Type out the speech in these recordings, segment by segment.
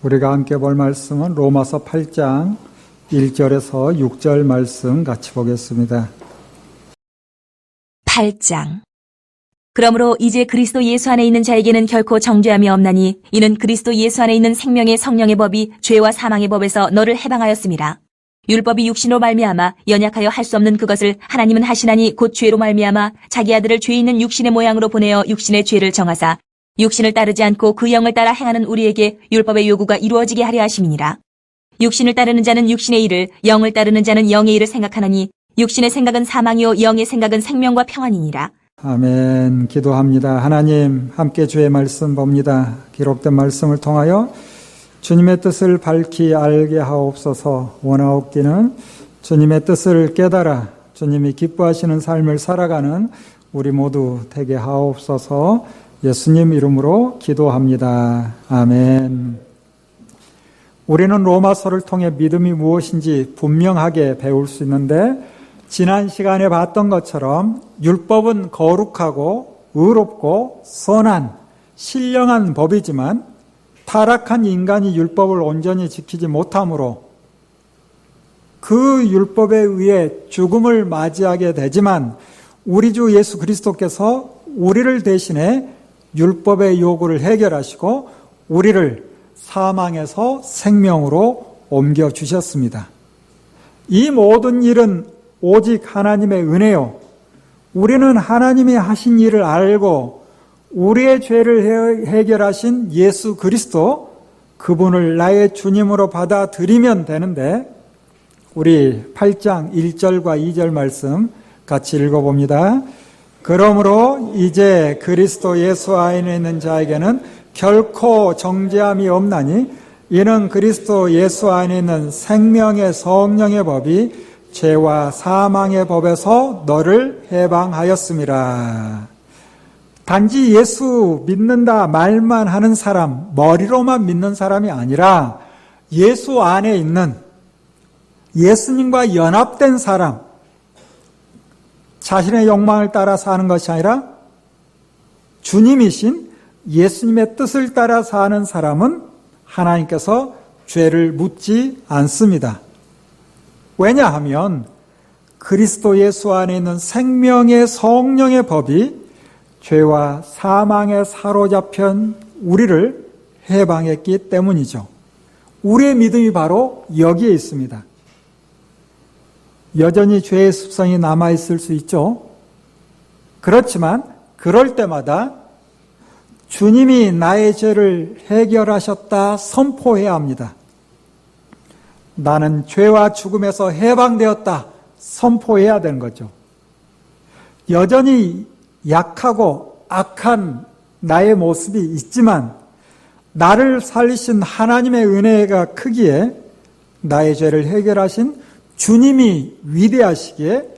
우리가 함께 볼 말씀은 로마서 8장 1절에서 6절 말씀 같이 보겠습니다. 8장. 그러므로 이제 그리스도 예수 안에 있는 자에게는 결코 정죄함이 없나니 이는 그리스도 예수 안에 있는 생명의 성령의 법이 죄와 사망의 법에서 너를 해방하였음이라. 율법이 육신으로 말미암아 연약하여 할 수 없는 그것을 하나님은 하시나니 곧 죄로 말미암아 자기 아들을 죄 있는 육신의 모양으로 보내어 육신의 죄를 정하사 육신을 따르지 않고 그 영을 따라 행하는 우리에게 율법의 요구가 이루어지게 하려 하심이니라. 육신을 따르는 자는 육신의 일을, 영을 따르는 자는 영의 일을 생각하나니 육신의 생각은 사망이요 영의 생각은 생명과 평안이니라. 아멘. 기도합니다. 하나님, 함께 주의 말씀 봅니다. 기록된 말씀을 통하여 주님의 뜻을 밝히 알게 하옵소서. 원하옵기는 주님의 뜻을 깨달아 주님이 기뻐하시는 삶을 살아가는 우리 모두 되게 하옵소서. 예수님 이름으로 기도합니다. 아멘. 우리는 로마서를 통해 믿음이 무엇인지 분명하게 배울 수 있는데, 지난 시간에 봤던 것처럼 율법은 거룩하고 의롭고 선한 신령한 법이지만 타락한 인간이 율법을 온전히 지키지 못하므로 그 율법에 의해 죽음을 맞이하게 되지만, 우리 주 예수 그리스도께서 우리를 대신해 율법의 요구를 해결하시고 우리를 사망에서 생명으로 옮겨주셨습니다. 이 모든 일은 오직 하나님의 은혜요, 우리는 하나님이 하신 일을 알고 우리의 죄를 해결하신 예수 그리스도, 그분을 나의 주님으로 받아들이면 되는데, 우리 8장 1절과 2절 말씀 같이 읽어봅니다. 그러므로 이제 그리스도 예수 안에 있는 자에게는 결코 정죄함이 없나니 이는 그리스도 예수 안에 있는 생명의 성령의 법이 죄와 사망의 법에서 너를 해방하였음이라. 단지 예수 믿는다 말만 하는 사람, 머리로만 믿는 사람이 아니라 예수 안에 있는, 예수님과 연합된 사람, 자신의 욕망을 따라 사는 것이 아니라 주님이신 예수님의 뜻을 따라 사는 사람은 하나님께서 죄를 묻지 않습니다. 왜냐하면 그리스도 예수 안에 있는 생명의 성령의 법이 죄와 사망에 사로잡힌 우리를 해방했기 때문이죠. 우리의 믿음이 바로 여기에 있습니다. 여전히 죄의 습성이 남아있을 수 있죠. 그렇지만 그럴 때마다 주님이 나의 죄를 해결하셨다 선포해야 합니다. 나는 죄와 죽음에서 해방되었다 선포해야 되는 거죠. 여전히 약하고 악한 나의 모습이 있지만 나를 살리신 하나님의 은혜가 크기에 나의 죄를 해결하신 주님이 위대하시기에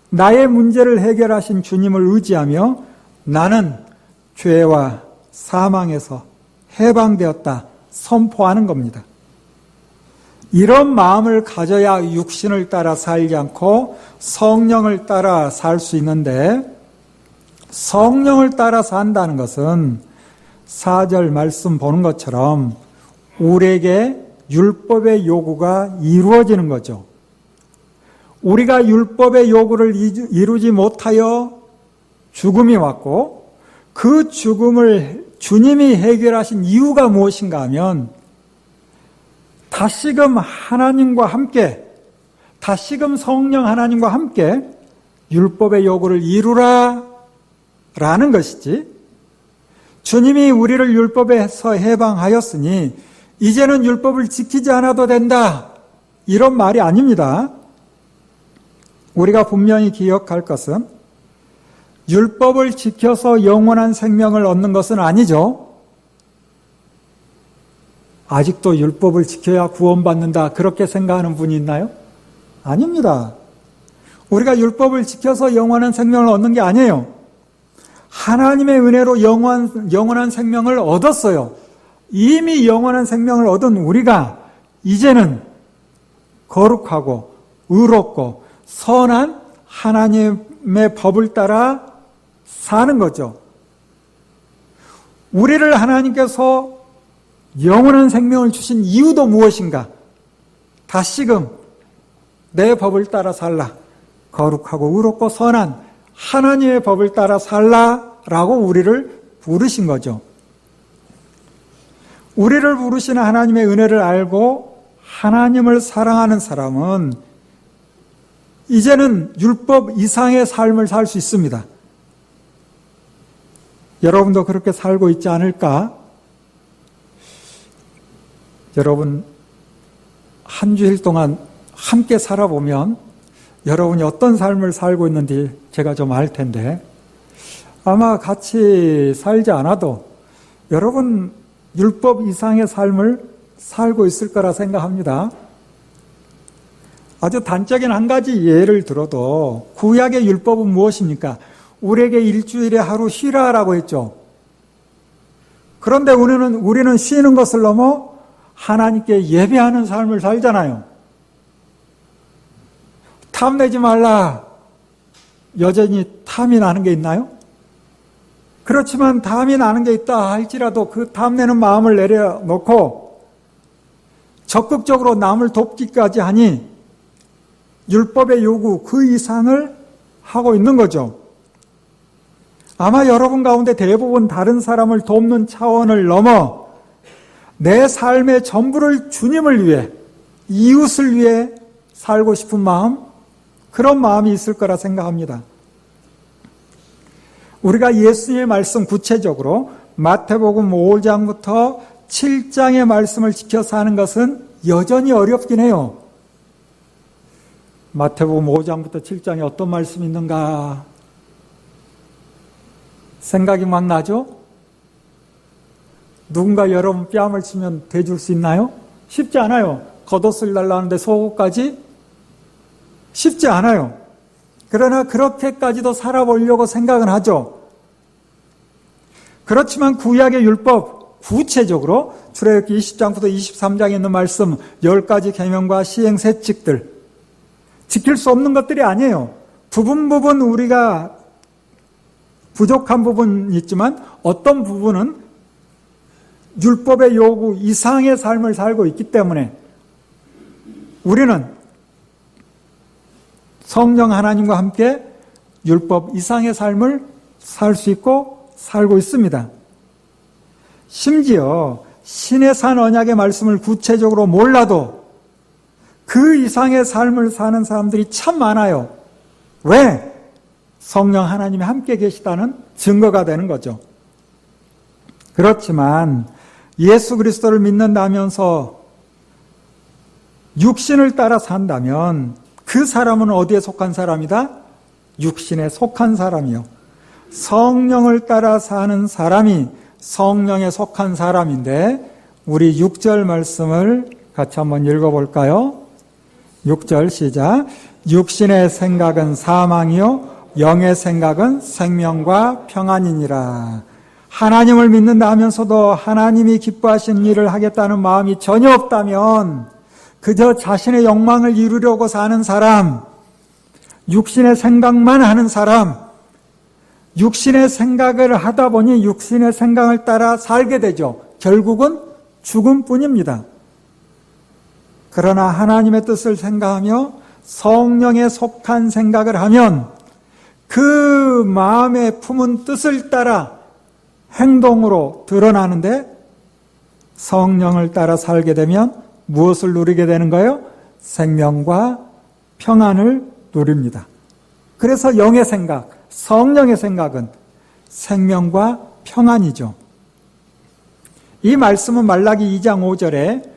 나의 문제를 해결하신 주님을 의지하며 나는 죄와 사망에서 해방되었다 선포하는 겁니다. 이런 마음을 가져야 육신을 따라 살지 않고 성령을 따라 살 수 있는데, 성령을 따라 산다는 것은 4절 말씀 보는 것처럼 우리에게 율법의 요구가 이루어지는 거죠. 우리가 율법의 요구를 이루지 못하여 죽음이 왔고, 그 죽음을 주님이 해결하신 이유가 무엇인가 하면 다시금 하나님과 함께, 다시금 성령 하나님과 함께 율법의 요구를 이루라 라는 것이지, 주님이 우리를 율법에서 해방하였으니 이제는 율법을 지키지 않아도 된다 이런 말이 아닙니다. 우리가 분명히 기억할 것은 율법을 지켜서 영원한 생명을 얻는 것은 아니죠. 아직도 율법을 지켜야 구원받는다 그렇게 생각하는 분이 있나요? 아닙니다. 우리가 율법을 지켜서 영원한 생명을 얻는 게 아니에요. 하나님의 은혜로 영원한 생명을 얻었어요. 이미 영원한 생명을 얻은 우리가 이제는 거룩하고 의롭고 선한 하나님의 법을 따라 사는 거죠. 우리를 하나님께서 영원한 생명을 주신 이유도 무엇인가? 다시금 내 법을 따라 살라. 거룩하고 의롭고 선한 하나님의 법을 따라 살라라고 우리를 부르신 거죠. 우리를 부르시는 하나님의 은혜를 알고 하나님을 사랑하는 사람은 이제는 율법 이상의 삶을 살 수 있습니다. 여러분도 그렇게 살고 있지 않을까? 여러분, 한 주일 동안 함께 살아보면 여러분이 어떤 삶을 살고 있는지 제가 좀 알 텐데, 아마 같이 살지 않아도 여러분 율법 이상의 삶을 살고 있을 거라 생각합니다. 아주 단적인 한 가지 예를 들어도 구약의 율법은 무엇입니까? 우리에게 일주일에 하루 쉬라라고 했죠. 그런데 우리는 쉬는 것을 넘어 하나님께 예배하는 삶을 살잖아요. 탐내지 말라. 여전히 탐이 나는 게 있나요? 그렇지만 탐이 나는 게 있다 할지라도 그 탐내는 마음을 내려놓고 적극적으로 남을 돕기까지 하니 율법의 요구 그 이상을 하고 있는 거죠. 아마 여러분 가운데 대부분 다른 사람을 돕는 차원을 넘어 내 삶의 전부를 주님을 위해, 이웃을 위해 살고 싶은 마음, 그런 마음이 있을 거라 생각합니다. 우리가 예수님의 말씀 구체적으로 마태복음 5장부터 7장의 말씀을 지켜 사는 것은 여전히 어렵긴 해요. 마태복음 5장부터 7장에 어떤 말씀이 있는가 생각이 막 나죠? 누군가 여러분 뺨을 치면 대줄 수 있나요? 쉽지 않아요. 겉옷을 달라는데 속옷까지 쉽지 않아요. 그러나 그렇게까지도 살아보려고 생각은 하죠. 그렇지만 구약의 율법, 구체적으로 출애굽기 20장부터 23장에 있는 말씀 10가지 계명과 시행세칙들, 지킬 수 없는 것들이 아니에요. 부분 우리가 부족한 부분이 있지만 어떤 부분은 율법의 요구 이상의 삶을 살고 있기 때문에 우리는 성령 하나님과 함께 율법 이상의 삶을 살 수 있고 살고 있습니다. 심지어 신의 산 언약의 말씀을 구체적으로 몰라도 그 이상의 삶을 사는 사람들이 참 많아요. 왜? 성령 하나님이 함께 계시다는 증거가 되는 거죠. 그렇지만 예수 그리스도를 믿는다면서 육신을 따라 산다면 그 사람은 어디에 속한 사람이다? 육신에 속한 사람이요. 성령을 따라 사는 사람이 성령에 속한 사람인데 우리 6절 말씀을 같이 한번 읽어볼까요? 6절 시작. 육신의 생각은 사망이요 영의 생각은 생명과 평안이니라. 하나님을 믿는다 하면서도 하나님이 기뻐하신 일을 하겠다는 마음이 전혀 없다면 그저 자신의 욕망을 이루려고 사는 사람, 육신의 생각만 하는 사람, 육신의 생각을 하다 보니 육신의 생각을 따라 살게 되죠. 결국은 죽음뿐입니다. 그러나 하나님의 뜻을 생각하며 성령에 속한 생각을 하면 그 마음에 품은 뜻을 따라 행동으로 드러나는데 성령을 따라 살게 되면 무엇을 누리게 되는 거예요? 생명과 평안을 누립니다. 그래서 영의 생각, 성령의 생각은 생명과 평안이죠. 이 말씀은 말라기 2장 5절에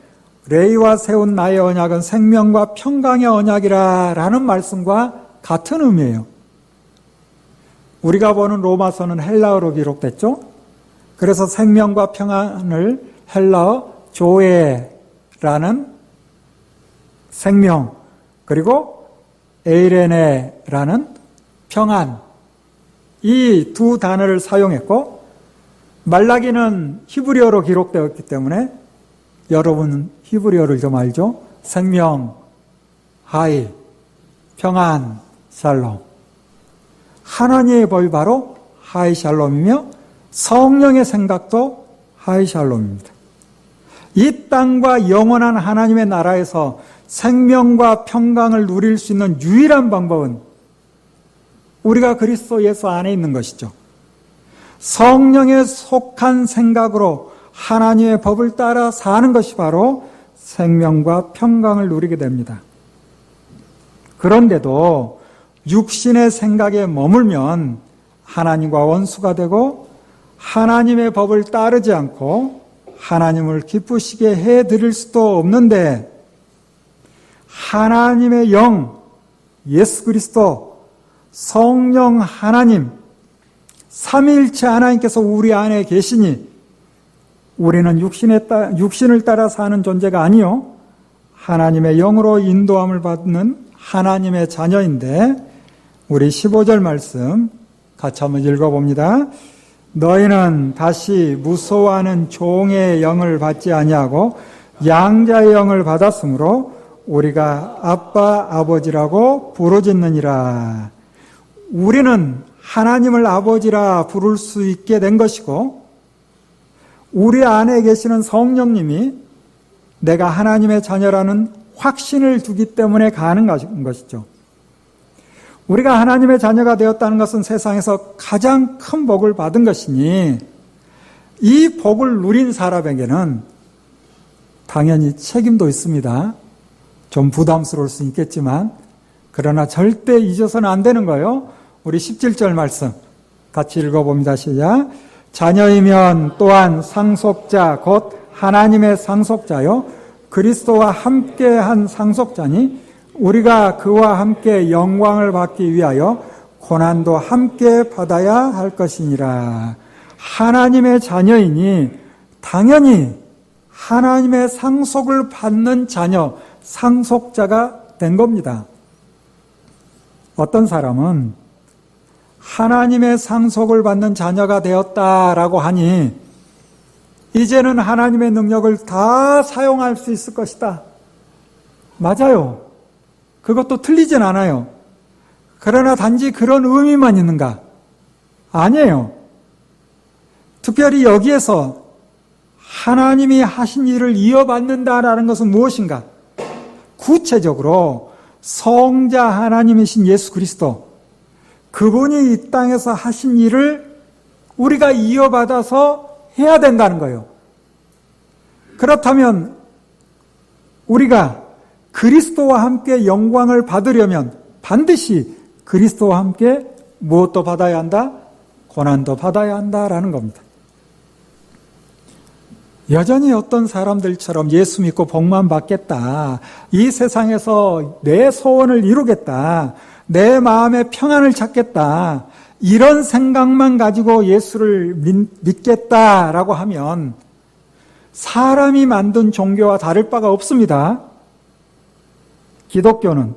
레위와 세운 나의 언약은 생명과 평강의 언약이라 라는 말씀과 같은 의미예요. 우리가 보는 로마서는 헬라어로 기록됐죠. 그래서 생명과 평안을 헬라어 조에라는 생명, 그리고 에이레네라는 평안, 이 두 단어를 사용했고 말라기는 히브리어로 기록되었기 때문에 여러분은 히브리어를 좀 알죠? 생명, 하이, 평안, 샬롬. 하나님의 법이 바로 하이 샬롬이며 성령의 생각도 하이 샬롬입니다. 이 땅과 영원한 하나님의 나라에서 생명과 평강을 누릴 수 있는 유일한 방법은 우리가 그리스도 예수 안에 있는 것이죠. 성령에 속한 생각으로 하나님의 법을 따라 사는 것이 바로 생명과 평강을 누리게 됩니다. 그런데도 육신의 생각에 머물면 하나님과 원수가 되고 하나님의 법을 따르지 않고 하나님을 기쁘시게 해드릴 수도 없는데, 하나님의 영, 예수 그리스도, 성령 하나님, 삼위일체 하나님께서 우리 안에 계시니 우리는 육신을 따라 사는 존재가 아니요 하나님의 영으로 인도함을 받는 하나님의 자녀인데, 우리 15절 말씀 같이 한번 읽어봅니다. 너희는 다시 무서워하는 종의 영을 받지 아니하고 양자의 영을 받았으므로 우리가 아빠 아버지라고 부르짖느니라. 우리는 하나님을 아버지라 부를 수 있게 된 것이고, 우리 안에 계시는 성령님이 내가 하나님의 자녀라는 확신을 두기 때문에 가능한 것이죠. 우리가 하나님의 자녀가 되었다는 것은 세상에서 가장 큰 복을 받은 것이니, 이 복을 누린 사람에게는 당연히 책임도 있습니다. 좀 부담스러울 수 있겠지만, 그러나 절대 잊어서는 안 되는 거예요. 우리 17절 말씀 같이 읽어봅니다. 시작. 자녀이면 또한 상속자 곧 하나님의 상속자요 그리스도와 함께한 상속자니 우리가 그와 함께 영광을 받기 위하여 고난도 함께 받아야 할 것이니라. 하나님의 자녀이니 당연히 하나님의 상속을 받는 자녀, 상속자가 된 겁니다. 어떤 사람은 하나님의 상속을 받는 자녀가 되었다라고 하니 이제는 하나님의 능력을 다 사용할 수 있을 것이다. 맞아요. 그것도 틀리진 않아요. 그러나 단지 그런 의미만 있는가? 아니에요. 특별히 여기에서 하나님이 하신 일을 이어받는다라는 것은 무엇인가? 구체적으로 성자 하나님이신 예수 그리스도, 그분이 이 땅에서 하신 일을 우리가 이어받아서 해야 된다는 거예요. 그렇다면 우리가 그리스도와 함께 영광을 받으려면 반드시 그리스도와 함께 무엇도 받아야 한다? 고난도 받아야 한다라는 겁니다. 여전히 어떤 사람들처럼 예수 믿고 복만 받겠다, 이 세상에서 내 소원을 이루겠다, 내 마음의 평안을 찾겠다, 이런 생각만 가지고 예수를 믿겠다라고 하면 사람이 만든 종교와 다를 바가 없습니다. 기독교는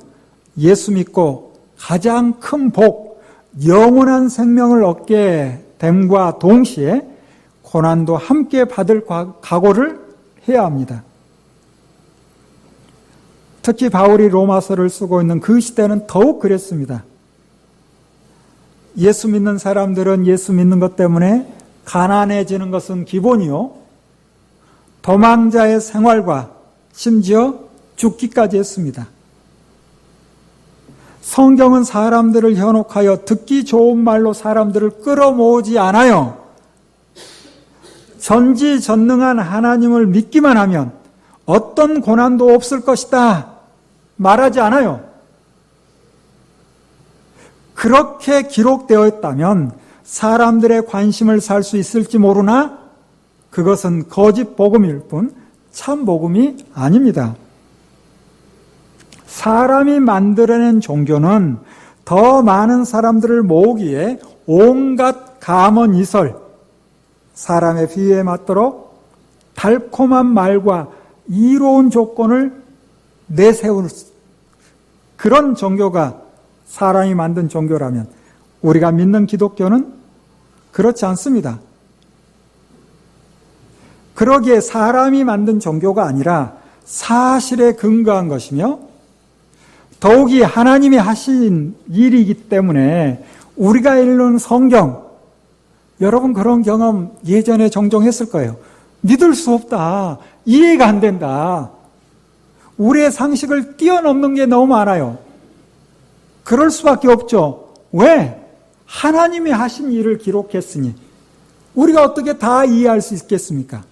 예수 믿고 가장 큰 복, 영원한 생명을 얻게 됨과 동시에 고난도 함께 받을 각오를 해야 합니다. 특히 바울이 로마서를 쓰고 있는 그 시대는 더욱 그랬습니다. 예수 믿는 사람들은 예수 믿는 것 때문에 가난해지는 것은 기본이요, 도망자의 생활과 심지어 죽기까지 했습니다. 성경은 사람들을 현혹하여 듣기 좋은 말로 사람들을 끌어모으지 않아요. 전지전능한 하나님을 믿기만 하면 어떤 고난도 없을 것이다 말하지 않아요. 그렇게 기록되어 있다면 사람들의 관심을 살 수 있을지 모르나 그것은 거짓 복음일 뿐 참 복음이 아닙니다. 사람이 만들어낸 종교는 더 많은 사람들을 모으기에 온갖 감언이설, 사람의 비위에 맞도록 달콤한 말과 이로운 조건을 내세우는 그런 종교가 사람이 만든 종교라면 우리가 믿는 기독교는 그렇지 않습니다. 그러기에 사람이 만든 종교가 아니라 사실에 근거한 것이며 더욱이 하나님이 하신 일이기 때문에 우리가 읽는 성경, 여러분 그런 경험 예전에 종종 했을 거예요. 믿을 수 없다. 이해가 안 된다. 우리의 상식을 뛰어넘는 게 너무 많아요. 그럴 수밖에 없죠. 왜? 하나님이 하신 일을 기록했으니 우리가 어떻게 다 이해할 수 있겠습니까?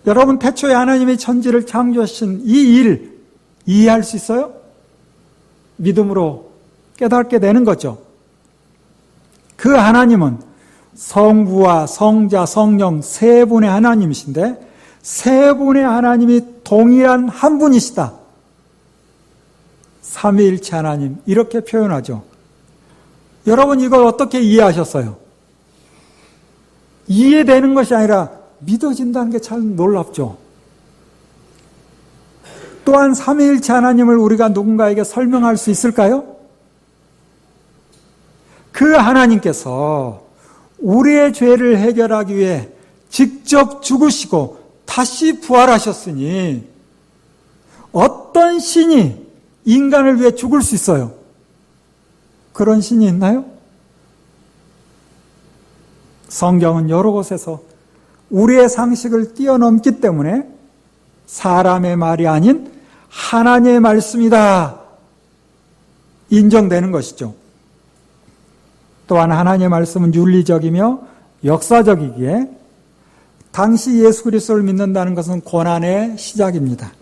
여러분, 태초에 하나님이 천지를 창조하신 이 일 이해할 수 있어요? 믿음으로 깨닫게 되는 거죠. 그 하나님은 성부와 성자, 성령 세 분의 하나님이신데 세 분의 하나님이 동일한 한 분이시다. 삼위일체 하나님, 이렇게 표현하죠. 여러분, 이걸 어떻게 이해하셨어요? 이해되는 것이 아니라 믿어진다는 게 참 놀랍죠. 또한 삼위일체 하나님을 우리가 누군가에게 설명할 수 있을까요? 그 하나님께서 우리의 죄를 해결하기 위해 직접 죽으시고 다시 부활하셨으니 어떤 신이 인간을 위해 죽을 수 있어요? 그런 신이 있나요? 성경은 여러 곳에서 우리의 상식을 뛰어넘기 때문에 사람의 말이 아닌 하나님의 말씀이다 인정되는 것이죠. 또한 하나님의 말씀은 윤리적이며 역사적이기에 당시 예수 그리스도를 믿는다는 것은 고난의 시작입니다.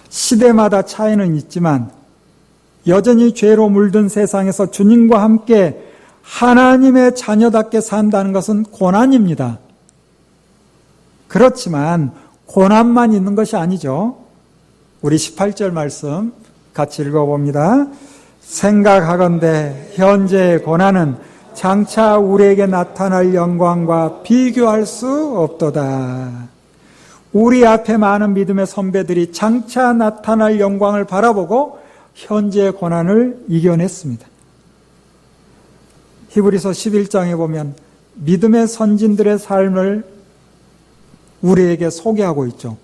시대마다 차이는 있지만 여전히 죄로 물든 세상에서 주님과 함께 하나님의 자녀답게 산다는 것은 고난입니다. 그렇지만 고난만 있는 것이 아니죠. 우리 18절 말씀 같이 읽어봅니다. 생각하건대 현재의 고난은 장차 우리에게 나타날 영광과 비교할 수 없도다. 우리 앞에 많은 믿음의 선배들이 장차 나타날 영광을 바라보고 현재의 고난을 이겨냈습니다. 히브리서 11장에 보면 믿음의 선진들의 삶을 우리에게 소개하고 있죠.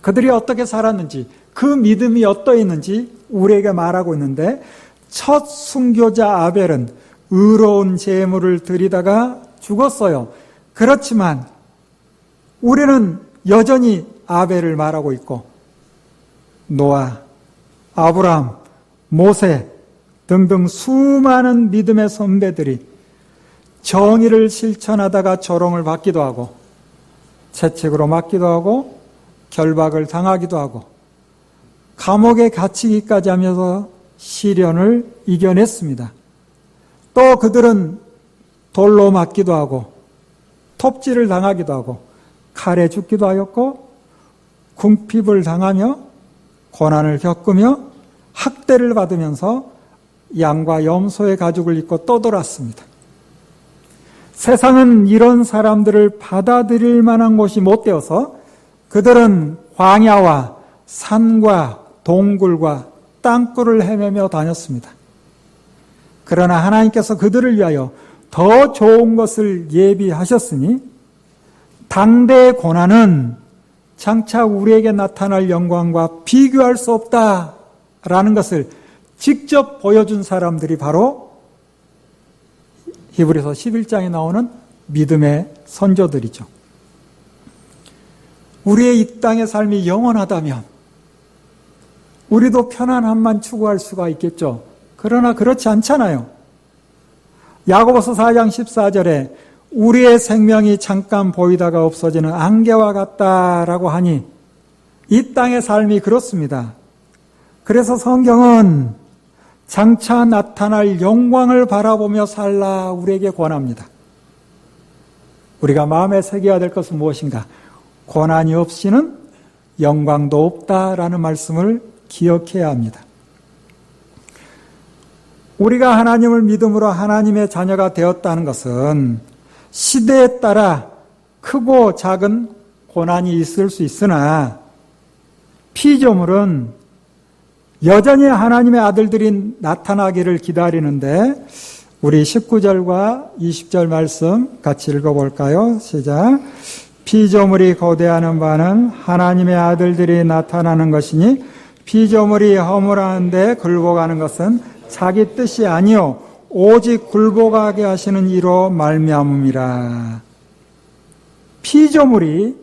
그들이 어떻게 살았는지, 그 믿음이 어떠했는지 우리에게 말하고 있는데, 첫 순교자 아벨은 의로운 제물을 드리다가 죽었어요. 그렇지만 우리는 여전히 아벨을 말하고 있고, 노아, 아브라함, 모세 등등 수많은 믿음의 선배들이 정의를 실천하다가 조롱을 받기도 하고 채찍으로 맞기도 하고 결박을 당하기도 하고 감옥에 갇히기까지 하면서 시련을 이겨냈습니다. 또 그들은 돌로 맞기도 하고 톱질을 당하기도 하고 칼에 죽기도 하였고 궁핍을 당하며 고난을 겪으며 학대를 받으면서 양과 염소의 가죽을 입고 떠돌았습니다. 세상은 이런 사람들을 받아들일 만한 곳이 못 되어서 그들은 광야와 산과 동굴과 땅굴을 헤매며 다녔습니다. 그러나 하나님께서 그들을 위하여 더 좋은 것을 예비하셨으니 당대의 고난은 장차 우리에게 나타날 영광과 비교할 수 없다라는 것을 직접 보여준 사람들이 바로 히브리서 11장에 나오는 믿음의 선조들이죠. 우리의 이 땅의 삶이 영원하다면 우리도 편안함만 추구할 수가 있겠죠. 그러나 그렇지 않잖아요. 야고보서 4장 14절에 우리의 생명이 잠깐 보이다가 없어지는 안개와 같다라고 하니 이 땅의 삶이 그렇습니다. 그래서 성경은 장차 나타날 영광을 바라보며 살라 우리에게 권합니다. 우리가 마음에 새겨야 될 것은 무엇인가? 고난이 없이는 영광도 없다라는 말씀을 기억해야 합니다. 우리가 하나님을 믿음으로 하나님의 자녀가 되었다는 것은 시대에 따라 크고 작은 고난이 있을 수 있으나 피조물은 여전히 하나님의 아들들이 나타나기를 기다리는데 우리 19절과 20절 말씀 같이 읽어볼까요? 시작. 피조물이 고대하는 바는 하나님의 아들들이 나타나는 것이니 피조물이 허물하는데 굴복하는 것은 자기 뜻이 아니요 오직 굴복하게 하시는 이로 말미암음이라. 피조물이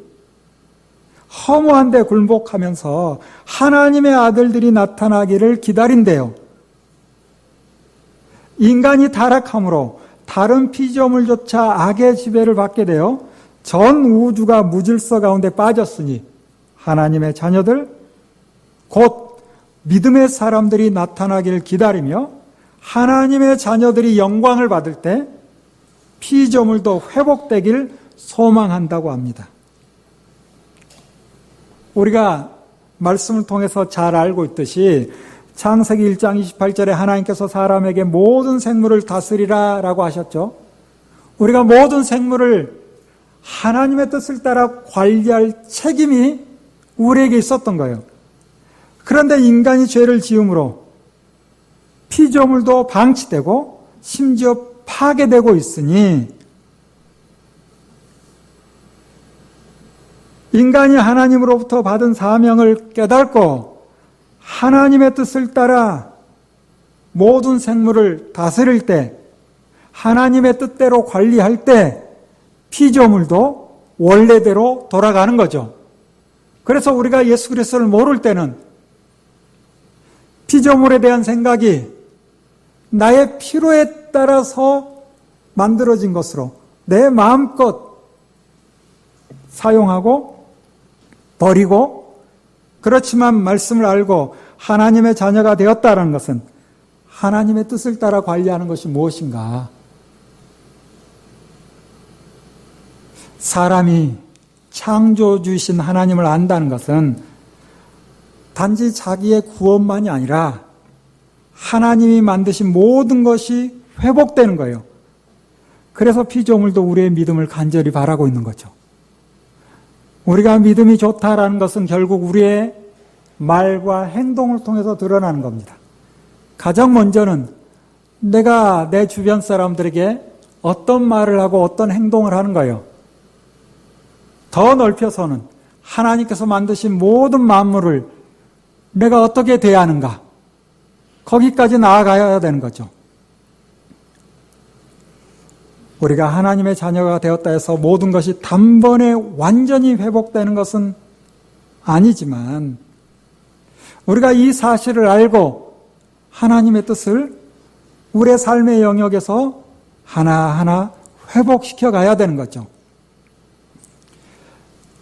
허무한 데 굴복하면서 하나님의 아들들이 나타나기를 기다린대요. 인간이 타락함으로 다른 피조물조차 악의 지배를 받게 되어 전 우주가 무질서 가운데 빠졌으니 하나님의 자녀들, 곧 믿음의 사람들이 나타나기를 기다리며 하나님의 자녀들이 영광을 받을 때 피조물도 회복되길 소망한다고 합니다. 우리가 말씀을 통해서 잘 알고 있듯이 창세기 1장 28절에 하나님께서 사람에게 모든 생물을 다스리라 라고 하셨죠. 우리가 모든 생물을 하나님의 뜻을 따라 관리할 책임이 우리에게 있었던 거예요. 그런데 인간이 죄를 지음으로 피조물도 방치되고 심지어 파괴되고 있으니 인간이 하나님으로부터 받은 사명을 깨닫고 하나님의 뜻을 따라 모든 생물을 다스릴 때, 하나님의 뜻대로 관리할 때 피조물도 원래대로 돌아가는 거죠. 그래서 우리가 예수 그리스도를 모를 때는 피조물에 대한 생각이 나의 필요에 따라서 만들어진 것으로 내 마음껏 사용하고 버리고, 그렇지만 말씀을 알고 하나님의 자녀가 되었다는 것은 하나님의 뜻을 따라 관리하는 것이 무엇인가? 사람이 창조주이신 하나님을 안다는 것은 단지 자기의 구원만이 아니라 하나님이 만드신 모든 것이 회복되는 거예요. 그래서 피조물도 우리의 믿음을 간절히 바라고 있는 거죠. 우리가 믿음이 좋다라는 것은 결국 우리의 말과 행동을 통해서 드러나는 겁니다. 가장 먼저는 내가 내 주변 사람들에게 어떤 말을 하고 어떤 행동을 하는 거예요. 더 넓혀서는 하나님께서 만드신 모든 만물을 내가 어떻게 대하는가, 거기까지 나아가야 되는 거죠. 우리가 하나님의 자녀가 되었다 해서 모든 것이 단번에 완전히 회복되는 것은 아니지만 우리가 이 사실을 알고 하나님의 뜻을 우리의 삶의 영역에서 하나하나 회복시켜 가야 되는 거죠.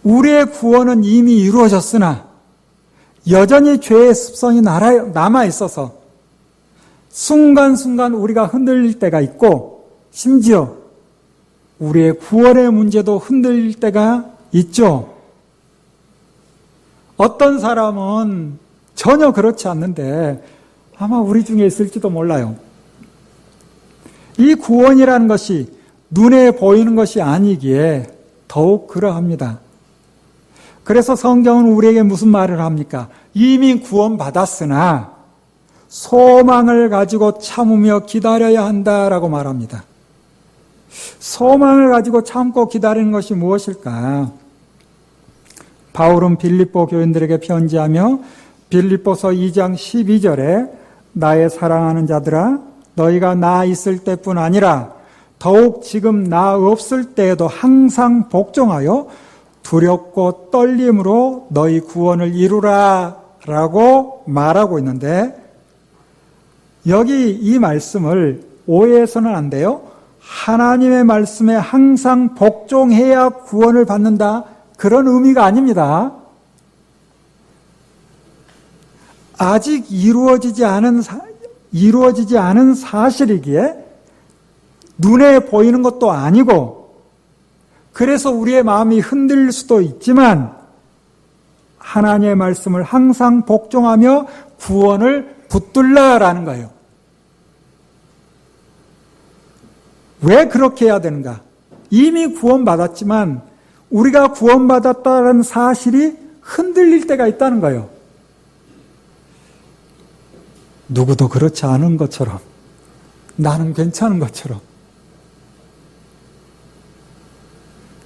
우리의 구원은 이미 이루어졌으나 여전히 죄의 습성이 남아 있어서 순간순간 우리가 흔들릴 때가 있고, 심지어 우리의 구원의 문제도 흔들릴 때가 있죠. 어떤 사람은 전혀 그렇지 않는데 아마 우리 중에 있을지도 몰라요. 이 구원이라는 것이 눈에 보이는 것이 아니기에 더욱 그러합니다. 그래서 성경은 우리에게 무슨 말을 합니까? 이미 구원받았으나 소망을 가지고 참으며 기다려야 한다라고 말합니다. 소망을 가지고 참고 기다리는 것이 무엇일까? 바울은 빌립보 교인들에게 편지하며 빌립보서 2장 12절에 나의 사랑하는 자들아, 너희가 나 있을 때뿐 아니라 더욱 지금 나 없을 때에도 항상 복종하여 두렵고 떨림으로 너희 구원을 이루라 라고 말하고 있는데, 여기 이 말씀을 오해해서는 안 돼요. 하나님의 말씀에 항상 복종해야 구원을 받는다, 그런 의미가 아닙니다. 아직 이루어지지 않은 사실이기에 눈에 보이는 것도 아니고, 그래서 우리의 마음이 흔들릴 수도 있지만 하나님의 말씀을 항상 복종하며 구원을 붙들라라는 거예요. 왜 그렇게 해야 되는가? 이미 구원받았지만 우리가 구원받았다는 사실이 흔들릴 때가 있다는 거예요. 누구도 그렇지 않은 것처럼, 나는 괜찮은 것처럼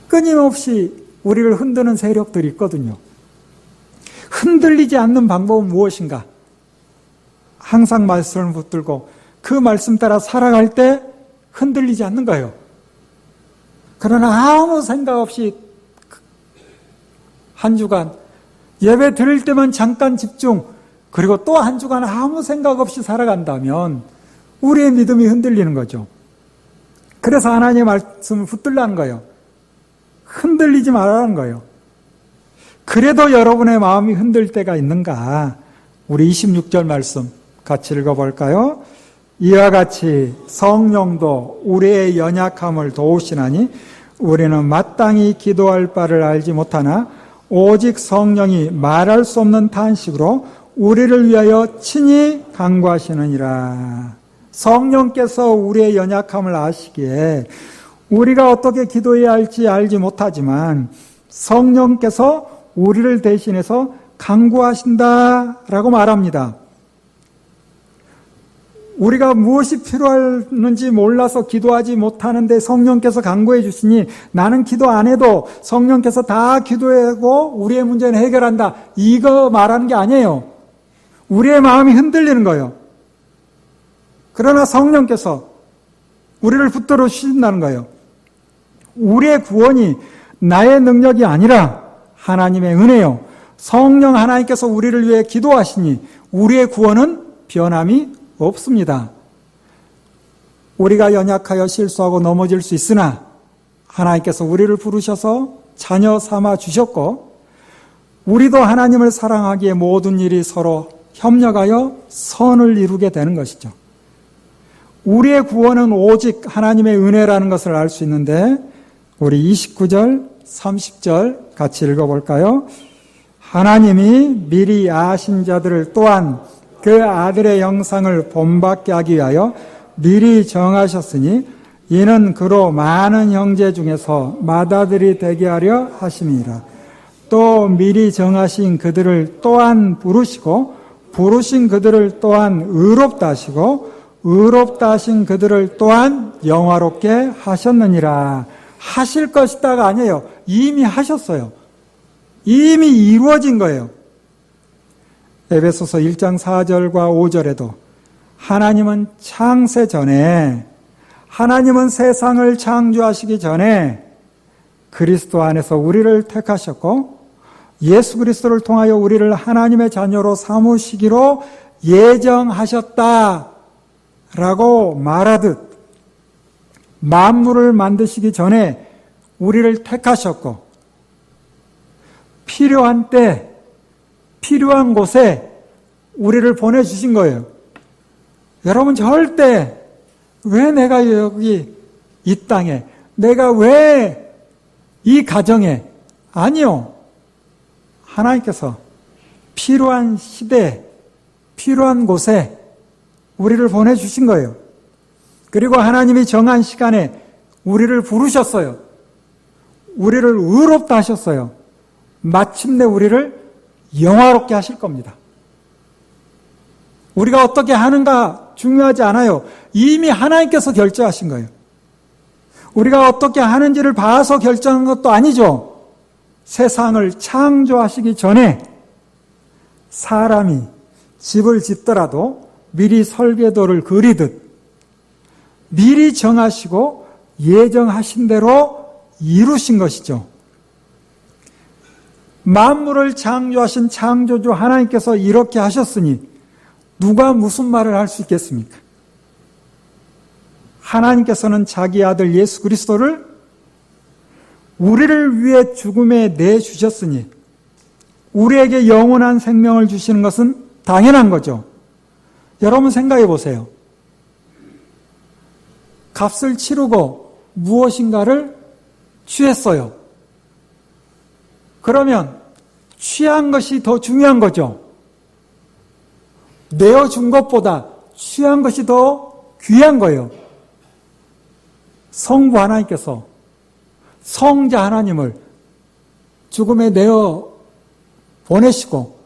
끊임없이 우리를 흔드는 세력들이 있거든요. 흔들리지 않는 방법은 무엇인가? 항상 말씀을 붙들고 그 말씀 따라 살아갈 때 흔들리지 않는 거예요. 그러나 아무 생각 없이 한 주간 예배 드릴 때만 잠깐 집중, 그리고 또 한 주간 아무 생각 없이 살아간다면 우리의 믿음이 흔들리는 거죠. 그래서 하나님의 말씀을 붙들라는 거예요. 흔들리지 말라는 거예요. 그래도 여러분의 마음이 흔들 때가 있는가? 우리 26절 말씀 같이 읽어볼까요? 이와 같이 성령도 우리의 연약함을 도우시나니 우리는 마땅히 기도할 바를 알지 못하나 오직 성령이 말할 수 없는 탄식으로 우리를 위하여 친히 간구하시느니라. 성령께서 우리의 연약함을 아시기에 우리가 어떻게 기도해야 할지 알지 못하지만 성령께서 우리를 대신해서 간구하신다라고 말합니다. 우리가 무엇이 필요한지 몰라서 기도하지 못하는데 성령께서 간구해 주시니 나는 기도 안 해도 성령께서 다 기도하고 우리의 문제는 해결한다. 이거 말하는 게 아니에요. 우리의 마음이 흔들리는 거예요. 그러나 성령께서 우리를 붙들어 주신다는 거예요. 우리의 구원이 나의 능력이 아니라 하나님의 은혜요. 성령 하나님께서 우리를 위해 기도하시니 우리의 구원은 변함이 없습니다. 우리가 연약하여 실수하고 넘어질 수 있으나 하나님께서 우리를 부르셔서 자녀 삼아 주셨고 우리도 하나님을 사랑하기에 모든 일이 서로 협력하여 선을 이루게 되는 것이죠. 우리의 구원은 오직 하나님의 은혜라는 것을 알 수 있는데 우리 29절, 30절 같이 읽어볼까요? 하나님이 미리 아신 자들을 또한 그 아들의 형상을 본받게 하기 위하여 미리 정하셨으니 이는 그로 많은 형제 중에서 맏아들이 되게 하려 하심이라. 또 미리 정하신 그들을 또한 부르시고 부르신 그들을 또한 의롭다 하시고 의롭다 하신 그들을 또한 영화롭게 하셨느니라. 하실 것이다가 아니에요. 이미 하셨어요. 이미 이루어진 거예요. 에베소서 1장 4절과 5절에도 하나님은 창세 전에 하나님은 세상을 창조하시기 전에 그리스도 안에서 우리를 택하셨고 예수 그리스도를 통하여 우리를 하나님의 자녀로 삼으시기로 예정하셨다라고 말하듯 만물을 만드시기 전에 우리를 택하셨고 필요한 때 필요한 곳에 우리를 보내주신 거예요. 여러분 절대 왜 내가 여기 이 땅에 내가 왜 이 가정에 아니요. 하나님께서 필요한 시대 필요한 곳에 우리를 보내주신 거예요. 그리고 하나님이 정한 시간에 우리를 부르셨어요. 우리를 의롭다 하셨어요. 마침내 우리를 영화롭게 하실 겁니다. 우리가 어떻게 하는가 중요하지 않아요. 이미 하나님께서 결정하신 거예요. 우리가 어떻게 하는지를 봐서 결정한 것도 아니죠. 세상을 창조하시기 전에 사람이 집을 짓더라도 미리 설계도를 그리듯 미리 정하시고 예정하신 대로 이루신 것이죠. 만물을 창조하신 창조주 하나님께서 이렇게 하셨으니 누가 무슨 말을 할 수 있겠습니까? 하나님께서는 자기 아들 예수 그리스도를 우리를 위해 죽음에 내주셨으니 우리에게 영원한 생명을 주시는 것은 당연한 거죠. 여러분 생각해 보세요. 값을 치르고 무엇인가를 취했어요. 그러면 취한 것이 더 중요한 거죠. 내어준 것보다 취한 것이 더 귀한 거예요. 성부 하나님께서 성자 하나님을 죽음에 내어 보내시고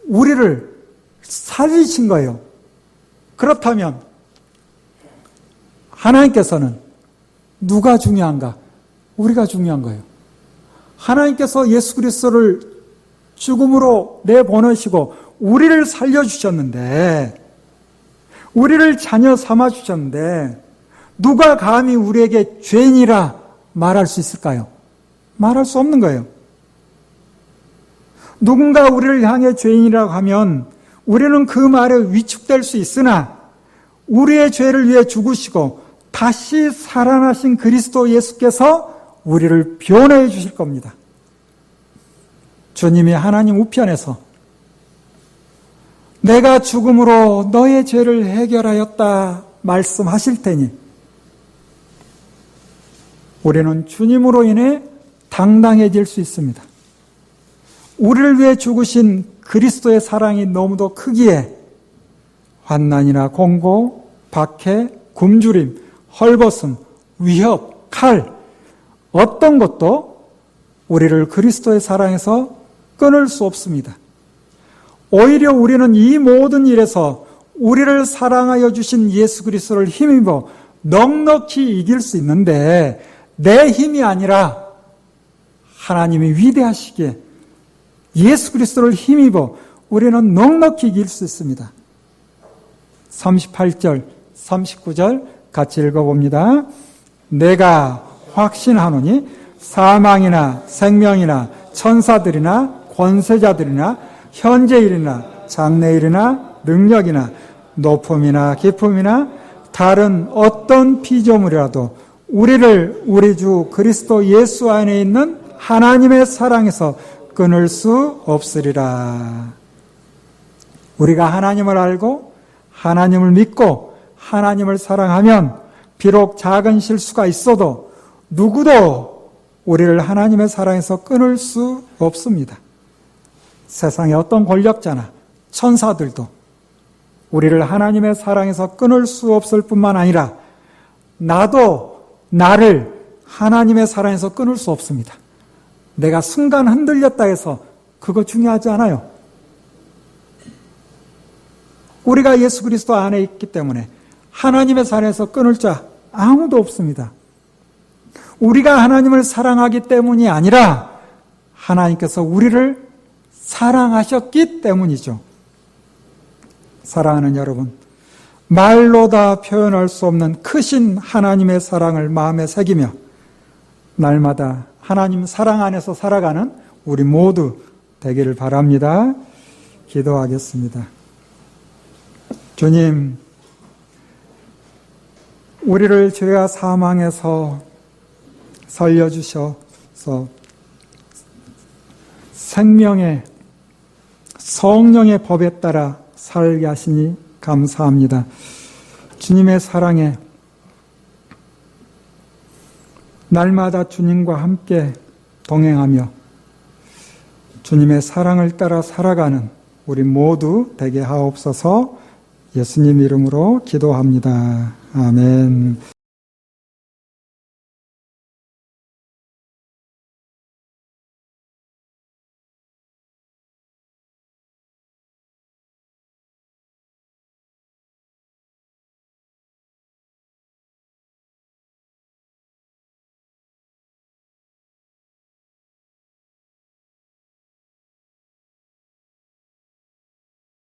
우리를 살리신 거예요. 그렇다면 하나님께서는 누가 중요한가? 우리가 중요한 거예요. 하나님께서 예수 그리스도를 죽음으로 내보내시고 우리를 살려주셨는데 우리를 자녀 삼아주셨는데 누가 감히 우리에게 죄인이라 말할 수 있을까요? 말할 수 없는 거예요. 누군가 우리를 향해 죄인이라고 하면 우리는 그 말에 위축될 수 있으나 우리의 죄를 위해 죽으시고 다시 살아나신 그리스도 예수께서 우리를 변호해 주실 겁니다. 주님이 하나님 우편에서 내가 죽음으로 너의 죄를 해결하였다 말씀하실 테니 우리는 주님으로 인해 당당해질 수 있습니다. 우리를 위해 죽으신 그리스도의 사랑이 너무도 크기에 환난이나 공고, 박해, 굶주림, 헐벗음, 위협, 칼 어떤 것도 우리를 그리스도의 사랑에서 끊을 수 없습니다. 오히려 우리는 이 모든 일에서 우리를 사랑하여 주신 예수 그리스도를 힘입어 넉넉히 이길 수 있는데 내 힘이 아니라 하나님이 위대하시기에 예수 그리스도를 힘입어 우리는 넉넉히 이길 수 있습니다. 38절, 39절 같이 읽어봅니다. 내가 확신하노니 사망이나 생명이나 천사들이나 권세자들이나 현재일이나 장래일이나 능력이나 높음이나 깊음이나 다른 어떤 피조물이라도 우리를 우리 주 그리스도 예수 안에 있는 하나님의 사랑에서 끊을 수 없으리라. 우리가 하나님을 알고 하나님을 믿고 하나님을 사랑하면 비록 작은 실수가 있어도 누구도 우리를 하나님의 사랑에서 끊을 수 없습니다. 세상의 어떤 권력자나 천사들도 우리를 하나님의 사랑에서 끊을 수 없을 뿐만 아니라 나도 나를 하나님의 사랑에서 끊을 수 없습니다. 내가 순간 흔들렸다 해서 그거 중요하지 않아요. 우리가 예수 그리스도 안에 있기 때문에 하나님의 사랑에서 끊을 자 아무도 없습니다. 우리가 하나님을 사랑하기 때문이 아니라 하나님께서 우리를 사랑하셨기 때문이죠. 사랑하는 여러분, 말로 다 표현할 수 없는 크신 하나님의 사랑을 마음에 새기며 날마다 하나님 사랑 안에서 살아가는 우리 모두 되기를 바랍니다. 기도하겠습니다. 주님, 우리를 죄와 사망에서 살려주셔서 생명의 성령의 법에 따라 살게 하시니 감사합니다. 주님의 사랑에 날마다 주님과 함께 동행하며 주님의 사랑을 따라 살아가는 우리 모두 되게 하옵소서. 예수님 이름으로 기도합니다. 아멘.